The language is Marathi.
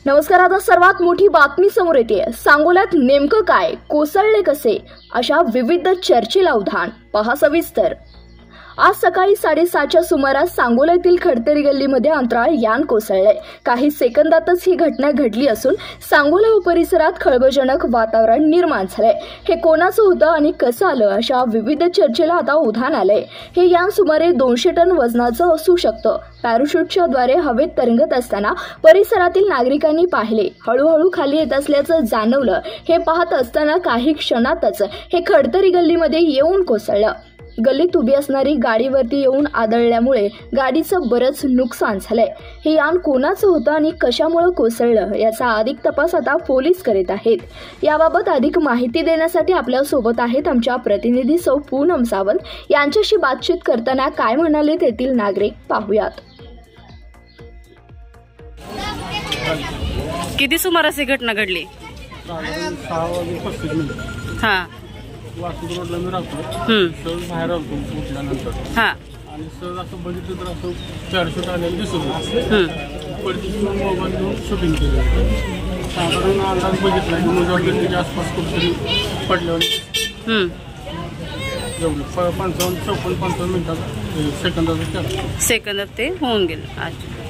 नमस्कार. आता सर्वात मोठी बातमी समोर येते. सांगोल्यात नेमकं काय, कोसळले कसे, अशा विविध चर्चेला उधाण. पहा सविस्तर. आज सकाळी 7:30च्या सुमारास सांगोल्यातील खडतरी गल्लीमध्ये अंतराळ यान कोसळले. काही सेकंदातच ही घटना घडली असून सांगोला व परिसरात खळबळजनक वातावरण निर्माण झाले. हे कोणाचं होतं आणि कसं आलं, अशा विविध चर्चेला आता उधाण आलंय. हे यान सुमारे 200 टन वजनाचं असू शकतं. पॅराशूटच्या द्वारे हवेत तरंगत असताना परिसरातील नागरिकांनी पाहिले. हळूहळू खाली येत असल्याचं जाणवलं. हे पाहत असताना काही क्षणातच हे खडतरी गल्लीमध्ये येऊन कोसळलं. गल्लीत उभी असणारी गाडीवरती येऊन आदळल्यामुळे गाडीचं बरंच नुकसान झालंय. हे यान कोणाचं होतं आणि कशामुळे कोसळलं, याचा अधिक तपास आता पोलीस करीत आहेत. याबाबत अधिक माहिती देण्यासाठी आपल्या सोबत आहेत आमच्या प्रतिनिधी सौ पूनम सावंत. यांच्याशी बातचीत करताना काय म्हणाले तेथील नागरिक, पाहूयात. किती सुमारास ही घटना घडली? हा, वासुद रोडला मी राहतो. सहज बाहेर आलो उठल्यानंतर. हा, आणि सहज असं बघितलं तर असं पॅराशूट आलेलं दिसत पडतीसून मोबाईल घेऊन शूटिंग केलं. साधारण अंदाज बघितला की माझ्या गल्लीच्या आसपास कुठेतरी पडल्यावर एवढं 55 मिनिटात सेकंदात ते होऊन गेलं. अच्छा.